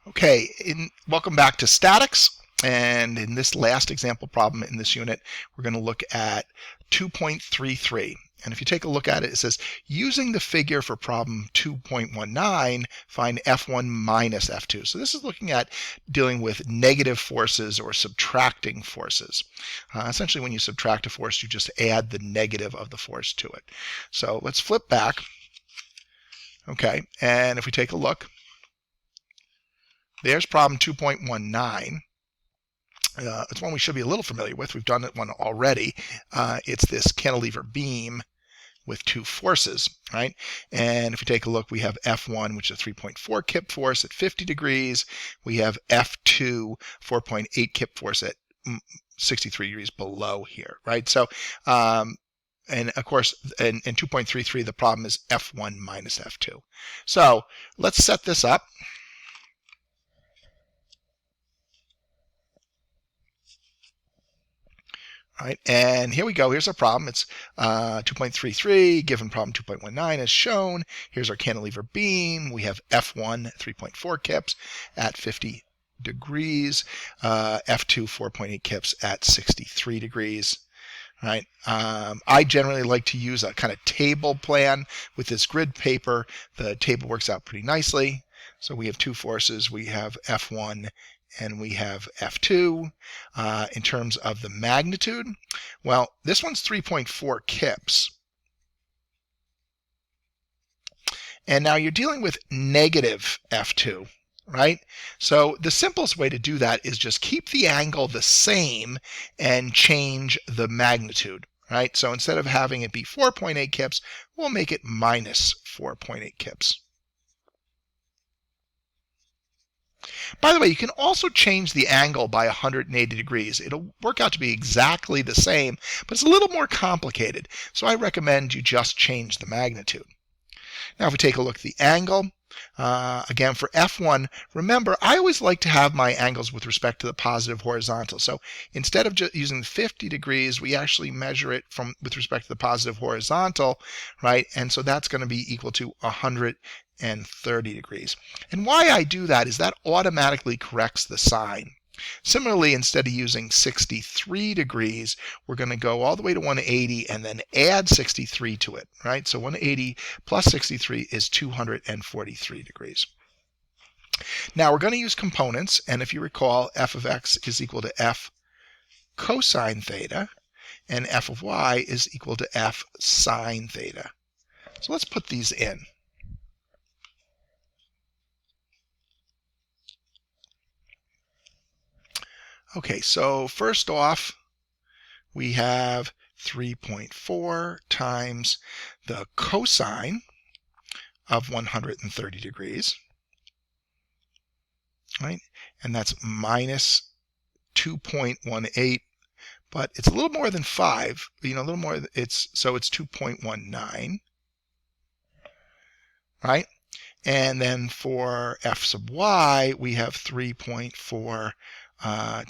Okay, welcome back to statics. And in this last example problem in this unit, we're going to look at 2.33. And if you take a look at it, it says, using the figure for problem 2.19, find F1 minus F2. So this is looking at dealing with negative forces or subtracting forces. Essentially, when you subtract a force, you just add the negative of the force to it. So let's flip back. Okay, and if we take a look, there's problem 2.19. It's one we should be a little familiar with. We've done it one already. It's this cantilever beam with two forces, right? And if we take a look, we have F1, which is a 3.4 kip force at 50 degrees. We have F2, 4.8 kip force at 63 degrees below here, right? So, and of course, in 2.33, the problem is F1 minus F2. So let's set this up. All right, and here we go. Here's our problem. It's 2.33, given problem 2.19 as shown. Here's our cantilever beam. We have F1, 3.4 kips at 50 degrees, F2, 4.8 kips at 63 degrees. All right. I generally like to use a kind of table plan with this grid paper. The table works out pretty nicely. So we have two forces. We have F1 and we have F2. In terms of the magnitude, well, this one's 3.4 kips. And now you're dealing with negative F2, right? So the simplest way to do that is just keep the angle the same and change the magnitude, right? So instead of having it be 4.8 kips, we'll make it minus 4.8 kips. By the way, you can also change the angle by 180 degrees. It'll work out to be exactly the same, but it's a little more complicated. So I recommend you just change the magnitude. Now, if we take a look at the angle, again, for F1, remember, I always like to have my angles with respect to the positive horizontal. So instead of just using 50 degrees, we actually measure it with respect to the positive horizontal, right? And so that's going to be equal to 130 degrees. And why I do that is that automatically corrects the sign. Similarly, instead of using 63 degrees, we're going to go all the way to 180 and then add 63 to it, right? So 180 plus 63 is 243 degrees. Now we're going to use components, and if you recall, f of x is equal to f cosine theta, and f of y is equal to f sine theta. So let's put these in. Okay, so first off, we have 3.4 times the cosine of 130 degrees, right? And that's minus 2.18, but it's a little more than 5, a little more, so it's 2.19, right? And then for f sub y, we have 3.4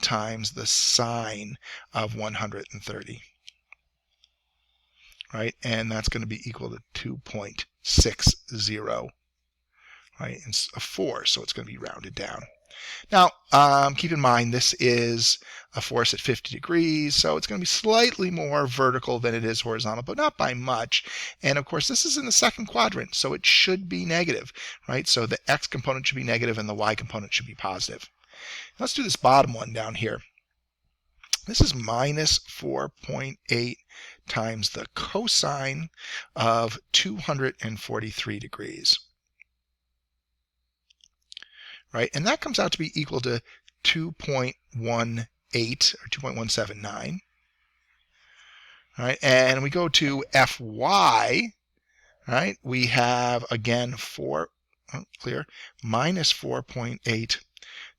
times the sine of 130, right? And that's going to be equal to 2.60, right? It's a 4, so it's going to be rounded down. Now, keep in mind, this is a force at 50 degrees, so it's going to be slightly more vertical than it is horizontal, but not by much. And of course, this is in the second quadrant, so it should be negative, right? So the x component should be negative and the y component should be positive. Let's do this bottom one down here. This is minus 4.8 times the cosine of 243 degrees. Right? And that comes out to be equal to 2.18 or 2.179. Right? And we go to Fy, right? We have again minus 4.8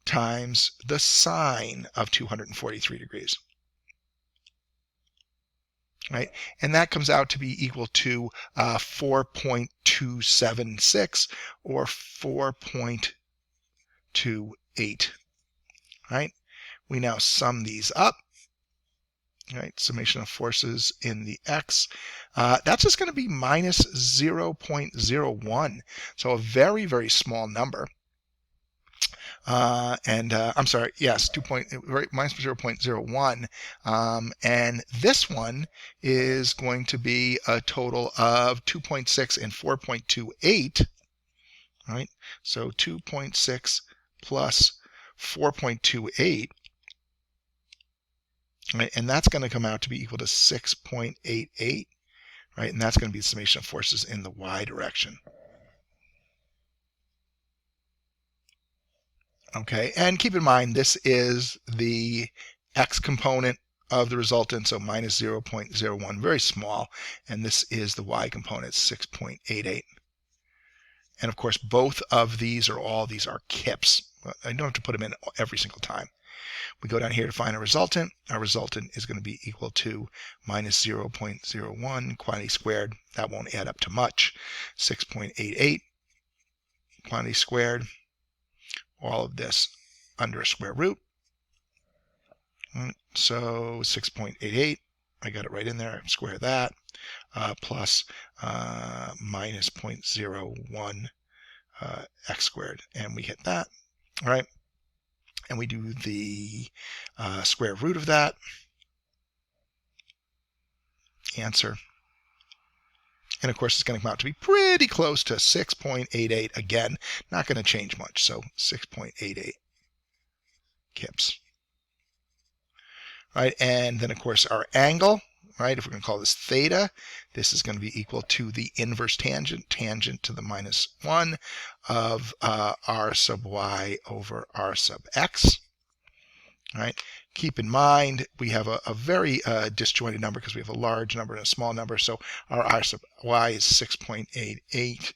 times the sine of 243 degrees. Right? And that comes out to be equal to 4.276 or 4.28, right? We now sum these up, right? Summation of forces in the x. That's just going to be minus 0.01, so a very, very small number. I'm sorry, yes, right, minus 0.01. And this one is going to be a total of 2.6 and 4.28, right? So 2.6 plus 4.28, right? And that's going to come out to be equal to 6.88, right? And that's going to be the summation of forces in the y direction. Okay, and keep in mind this is the x component of the resultant, so minus 0.01, very small, and this is the y component, 6.88. And of course, both of these or all these are kips. I don't have to put them in every single time. We go down here to find a resultant. Our resultant is going to be equal to minus 0.01 quantity squared. That won't add up to much. 6.88 quantity squared. All of this under a square root. So 6.88, I got it right in there, square that, plus minus 0.01 x squared, and we hit that, all right? And we do the square root of that, answer. And of course, it's going to come out to be pretty close to 6.88. Again, not going to change much, so 6.88 kips. Right, and then of course our angle, right, if we're going to call this theta, this is going to be equal to the inverse tangent to the minus 1 of r sub y over r sub x. Right. Keep in mind we have a very disjointed number because we have a large number and a small number, so our r sub y is 6.88.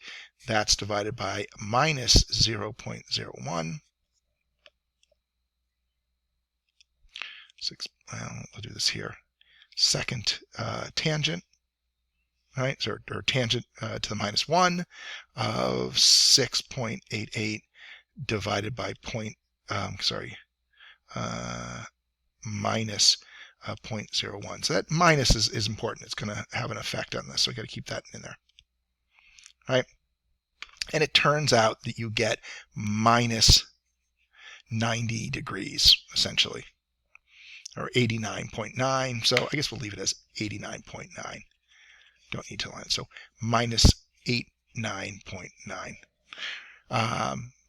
That's divided by minus 0.01. I'll do this here. Second tangent, right? Or tangent to the minus 1 of 6.88 divided by minus 0.01. So that minus is important. It's going to have an effect on this, so we got to keep that in there, right? And it turns out that you get minus 90 degrees essentially, or 89.9. So I guess we'll leave it as 89.9. Don't need to line it. So minus 89.9.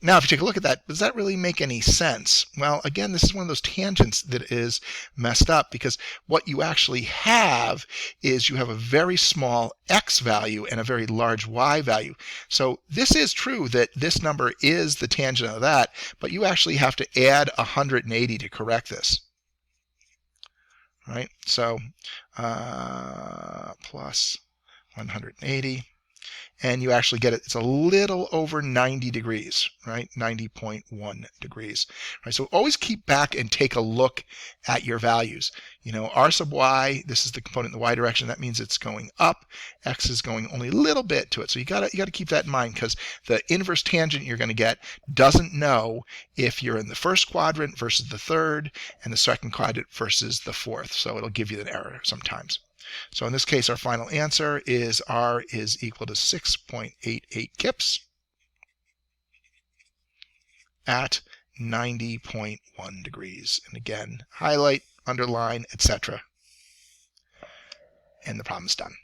Now, if you take a look at that, does that really make any sense? Well, again, this is one of those tangents that is messed up because what you actually have is you have a very small x value and a very large y value. So this is true that this number is the tangent of that, but you actually have to add 180 to correct this. Right? So plus 180. And you actually get it, it's a little over 90 degrees, right? 90.1 degrees, right? So always keep back and take a look at your values. You know, r sub y, this is the component in the y direction, that means it's going up, x is going only a little bit to it. So you gotta keep that in mind because the inverse tangent you're gonna get doesn't know if you're in the first quadrant versus the third and the second quadrant versus the fourth. So it'll give you an error sometimes. So in this case, our final answer is r is equal to 6.88 kips at 90.1 degrees. And again, highlight, underline, etc. And the problem's done.